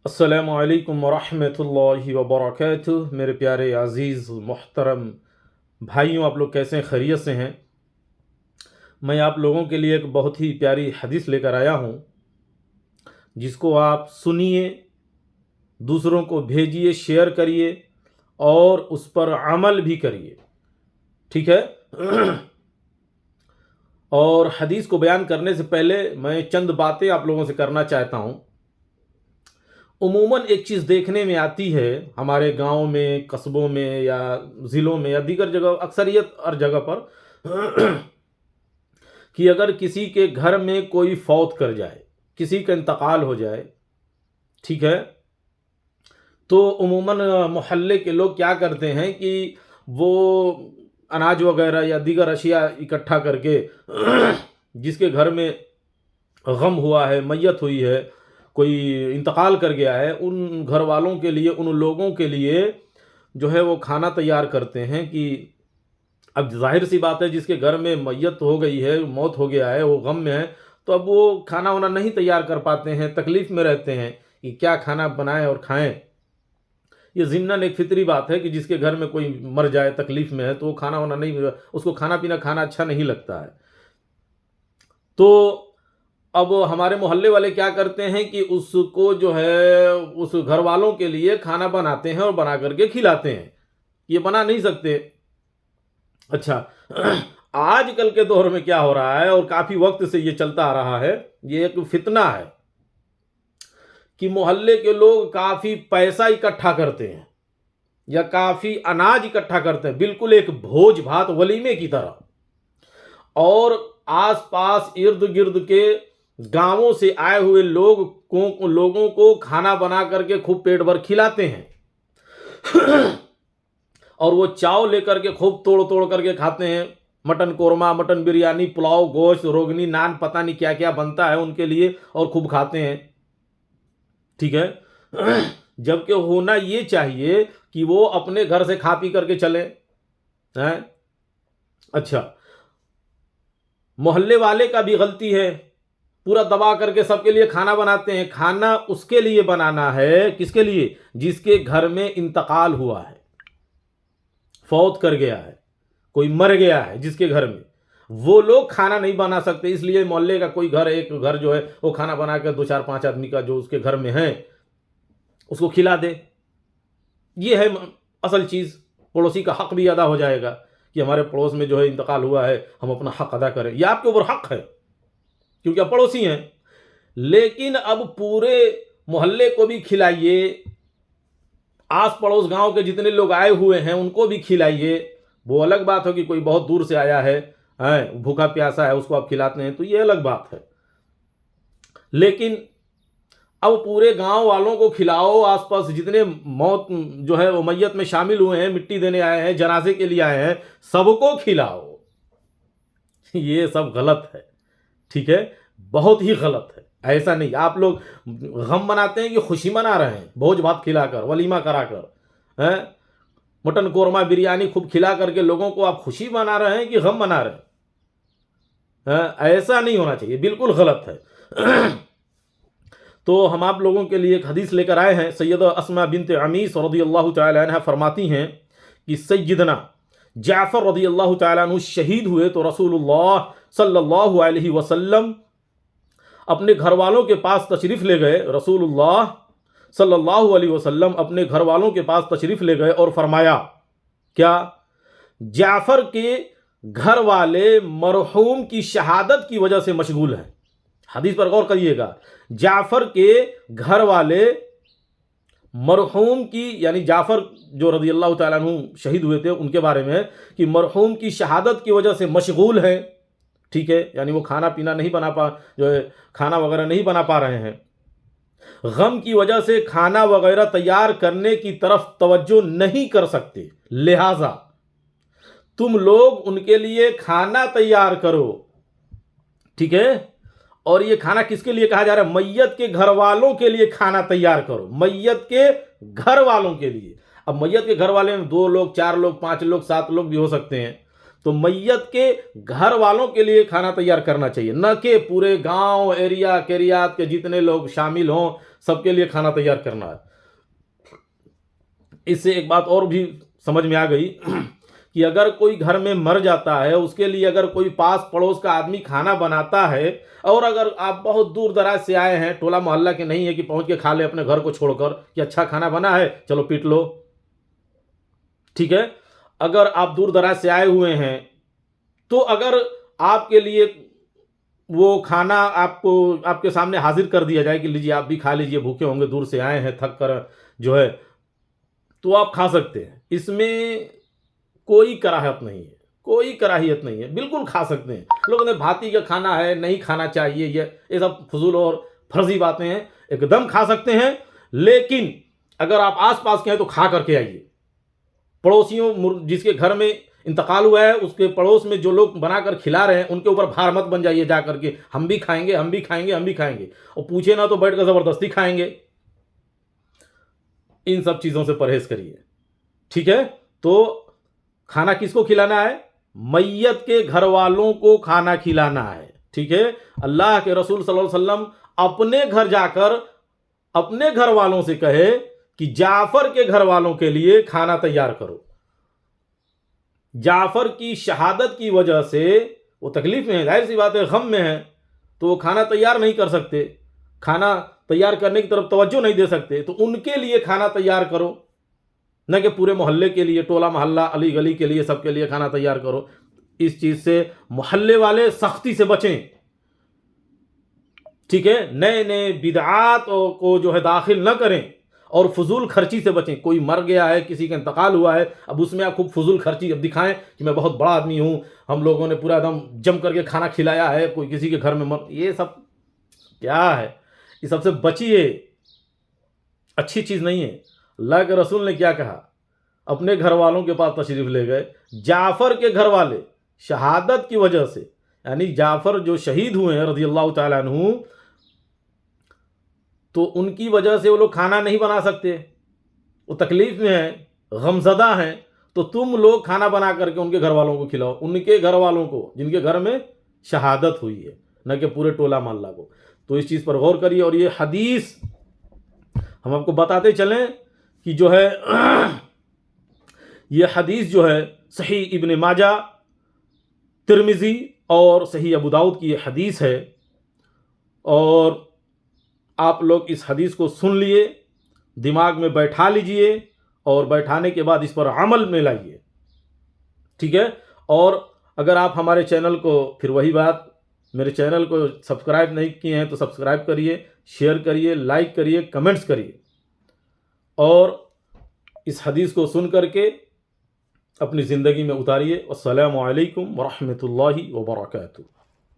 अस्सलामु अलैकुम वरहमतुल्लाहि वबरकातुह। मेरे प्यारे अज़ीज़ मोहतरम भाइयों, आप लोग कैसे हैं? खैरियत से हैं? मैं आप लोगों के लिए एक बहुत ही प्यारी हदीस लेकर आया हूँ, जिसको आप सुनिए, दूसरों को भेजिए, शेयर करिए और उस पर अमल भी करिए। ठीक है? और हदीस को बयान करने से पहले मैं चंद बातें आप लोगों से करना चाहता हूँ। उमूमन एक चीज़ देखने में आती है हमारे गांव में, कस्बों में या ज़िलों में या दीगर जगह, अक्सरियत हर जगह पर कि अगर किसी के घर में कोई फौत कर जाए, किसी का इंतकाल हो जाए, ठीक है, तो उमूमन मोहल्ले के लोग क्या करते हैं कि वो अनाज वगैरह या दीगर अशिया इकट्ठा करके जिसके घर में गम हुआ है, मैयत हुई है, कोई इंतकाल कर गया है, उन घर वालों के लिए, उन लोगों के लिए जो है वो खाना तैयार करते हैं। कि अब जाहिर सी बात है, जिसके घर में मैयत हो गई है, मौत हो गया है, वो गम में है, तो अब वो खाना वाना नहीं तैयार कर पाते हैं, तकलीफ़ में रहते हैं कि क्या खाना बनाएं और खाएं। ये ज़िम्नन एक फितरी बात है कि जिसके घर में कोई मर जाए, तकलीफ़ में है, तो वो खाना वाना नहीं, उसको खाना पीना खाना अच्छा नहीं लगता है। तो अब हमारे मोहल्ले वाले क्या करते हैं कि उसको जो है उस घर वालों के लिए खाना बनाते हैं और बना करके खिलाते हैं। ये बना नहीं सकते। अच्छा, आजकल के दौर में क्या हो रहा है और काफ़ी वक्त से ये चलता आ रहा है, ये एक फितना है कि मोहल्ले के लोग काफ़ी पैसा इकट्ठा करते हैं या काफ़ी अनाज इकट्ठा करते हैं, बिल्कुल एक भोज भात वलीमे की तरह, और आसपास इर्द गिर्द के गांवों से आए हुए लोगों को खाना बना करके खूब पेट भर खिलाते हैं और वो चाव लेकर के खूब तोड़ तोड़ करके खाते हैं। मटन कोरमा, मटन बिरयानी, पुलाव, गोश्त, रोगनी, नान, पता नहीं क्या क्या बनता है उनके लिए और खूब खाते हैं। ठीक है? जबकि होना ये चाहिए कि वो अपने घर से खा पी करके चले हैं। अच्छा, मोहल्ले वाले का भी गलती है, पूरा दबा करके सबके लिए खाना बनाते हैं। खाना उसके लिए बनाना है, किसके लिए? जिसके घर में इंतकाल हुआ है, फौत कर गया है, कोई मर गया है जिसके घर में, वो लोग खाना नहीं बना सकते। इसलिए मोहल्ले का कोई घर, एक घर जो है वो खाना बना कर 2 4 5 आदमी का जो उसके घर में है उसको खिला दे। ये है असल चीज़। पड़ोसी का हक भी अदा हो जाएगा कि हमारे पड़ोस में जो है इंतकाल हुआ है, हम अपना हक अदा करें। यह आपके ऊपर हक है क्योंकि आप पड़ोसी हैं। लेकिन अब पूरे मोहल्ले को भी खिलाइए, आस पड़ोस गांव के जितने लोग आए हुए हैं उनको भी खिलाइए। वो अलग बात हो कि कोई बहुत दूर से आया है, भूखा प्यासा है, उसको आप खिलाते हैं, तो ये अलग बात है। लेकिन अब पूरे गांव वालों को खिलाओ, आसपास जितने मौत जो है वो मैयत में शामिल हुए हैं, मिट्टी देने आए हैं, जनाजे के लिए आए हैं, सबको खिलाओ। ये सब गलत है। ठीक है? बहुत ही गलत है। ऐसा नहीं। आप लोग गम मनाते हैं कि खुशी मना रहे हैं, भोज भात खिलाकर, वलीमा कराकर, हैं, मटन कोरमा बिरयानी खूब खिला करके लोगों को आप खुशी मना रहे हैं कि गम मना रहे हैं? ऐसा नहीं होना चाहिए, बिल्कुल गलत है। तो हम आप लोगों के लिए एक हदीस लेकर आए हैं। सैयदा अस्मा बिनत अमीस रज़ियल्लाहु तआला अन्हा फरमाती हैं कि सैयदना जाफ़र रज़ियल्लाहु तआला अन्हु शहीद हुए तो रसूलुल्लाह सल्लल्लाहु अलैहि वसल्लम अपने घर वालों के पास तशरीफ़ ले गए। रसूलुल्लाह सल्लल्लाहु अलैहि वसल्लम अपने घर वालों के पास तशरीफ़ ले गए और फरमाया, क्या? जाफ़र के घर वाले मरहूम की शहादत की वजह से मशगूल हैं। हदीस पर गौर करिएगा। जाफ़र के घर वाले मरहूम की, यानी जाफ़र जो रज़ियल्लाहु तआला अन्हु शहीद हुए थे उनके बारे में, कि मरहूम की शहादत की वजह से मशगूल हैं। ठीक है? यानी वो खाना पीना नहीं बना पा, जो है खाना वगैरह नहीं बना पा रहे हैं। गम की वजह से खाना वगैरह तैयार करने की तरफ तवज्जो नहीं कर सकते, लिहाजा तुम लोग उनके लिए खाना तैयार करो। ठीक है? और ये खाना किसके लिए कहा जा रहा है? मैयत के घर वालों के लिए खाना तैयार करो, मैयत के घर वालों के लिए। अब मैयत के घर वाले में 2 लोग, 4 लोग, 5 लोग, 7 लोग भी हो सकते हैं। تو میت کے گھر والوں کے لیے کھانا تیار کرنا چاہیے، نہ کہ پورے گاؤں ایریا کیریات کے جتنے لوگ شامل ہوں سب کے لیے کھانا تیار کرنا ہے۔ اس سے ایک بات اور بھی سمجھ میں آ گئی کہ اگر کوئی گھر میں مر جاتا ہے، اس کے لیے اگر کوئی پاس پڑوس کا آدمی کھانا بناتا ہے، اور اگر آپ بہت دور دراز سے آئے ہیں، ٹولہ محلہ کے نہیں ہے کہ پہنچ کے کھا لے اپنے گھر کو چھوڑ کر کہ اچھا کھانا بنا ہے چلو پیٹ لو، ٹھیک ہے، اگر آپ دور دراز سے آئے ہوئے ہیں تو اگر آپ کے لیے وہ کھانا آپ کے سامنے حاضر کر دیا جائے کہ لیجیے آپ بھی کھا لیجیے، بھوکے ہوں گے، دور سے آئے ہیں تھک کر جو ہے، تو آپ کھا سکتے ہیں، اس میں کوئی کراہت نہیں ہے، کوئی کراہیت نہیں ہے، بالکل کھا سکتے ہیں۔ لوگوں نے بھاتی کا کھانا ہے نہیں کھانا چاہیے، یہ سب فضول اور فرضی باتیں ہیں، ایک دم کھا سکتے ہیں، لیکن اگر آپ آس پاس کے ہیں تو کھا کر کے آئیے۔ پڑوسیوں جس کے گھر میں انتقال ہوا ہے اس کے پڑوس میں جو لوگ بنا کر کھلا رہے ہیں ان کے اوپر بھار مت بن جائیے جا کر کے ہم بھی کھائیں گے ہم بھی کھائیں گے ہم بھی کھائیں گے، اور پوچھے نہ تو بیٹھ کر زبردستی کھائیں گے۔ ان سب چیزوں سے پرہیز کریے، ٹھیک ہے۔ تو کھانا کس کو کھلانا ہے؟ میت کے گھر والوں کو کھانا کھلانا ہے، ٹھیک ہے۔ اللہ کے رسول صلی اللہ علیہ وسلم اپنے گھر جا کر اپنے گھر والوں سے کہے کہ جعفر کے گھر والوں کے لیے کھانا تیار کرو۔ جعفر کی شہادت کی وجہ سے وہ تکلیف میں ہیں، ظاہر سی بات ہے غم میں ہیں، تو وہ کھانا تیار نہیں کر سکتے، کھانا تیار کرنے کی طرف توجہ نہیں دے سکتے، تو ان کے لیے کھانا تیار کرو، نہ کہ پورے محلے کے لیے، ٹولہ محلہ علی گلی کے لیے، سب کے لیے کھانا تیار کرو۔ اس چیز سے محلے والے سختی سے بچیں، ٹھیک ہے، نئے نئے بدعات کو جو ہے داخل نہ کریں، اور فضول خرچی سے بچیں۔ کوئی مر گیا ہے، کسی کا انتقال ہوا ہے، اب اس میں آپ خوب فضول خرچی اب دکھائیں کہ میں بہت بڑا آدمی ہوں، ہم لوگوں نے پورا دم جم کر کے کھانا کھلایا ہے، کوئی کسی کے گھر میں یہ سب کیا ہے؟ یہ سب سے بچیے، اچھی چیز نہیں ہے۔ اللہ کے رسول نے کیا کہا؟ اپنے گھر والوں کے پاس تشریف لے گئے، جعفر کے گھر والے شہادت کی وجہ سے، یعنی جعفر جو شہید ہوئے ہیں رضی اللہ تعالیٰ عنہ، تو ان کی وجہ سے وہ لوگ کھانا نہیں بنا سکتے، وہ تکلیف میں ہیں، غمزدہ ہیں، تو تم لوگ کھانا بنا کر کے ان کے گھر والوں کو کھلاؤ، ان کے گھر والوں کو جن کے گھر میں شہادت ہوئی ہے، نہ کہ پورے ٹولہ محلہ کو۔ تو اس چیز پر غور کریے، اور یہ حدیث ہم آپ کو بتاتے چلیں کہ جو ہے یہ حدیث جو ہے صحیح ابن ماجہ، ترمذی اور صحیح ابو داؤد کی یہ حدیث ہے، اور آپ لوگ اس حدیث کو سن لیے، دماغ میں بیٹھا لیجئے، اور بیٹھانے کے بعد اس پر عمل میں لائیے، ٹھیک ہے۔ اور اگر آپ ہمارے چینل کو، پھر وہی بات، میرے چینل کو سبسکرائب نہیں کیے ہیں تو سبسکرائب کریے، شیئر کریے، لائک کریے، کمنٹس کریے، اور اس حدیث کو سن کر کے اپنی زندگی میں اتاریے۔ السلام علیکم ورحمۃ اللہ وبرکاتہ۔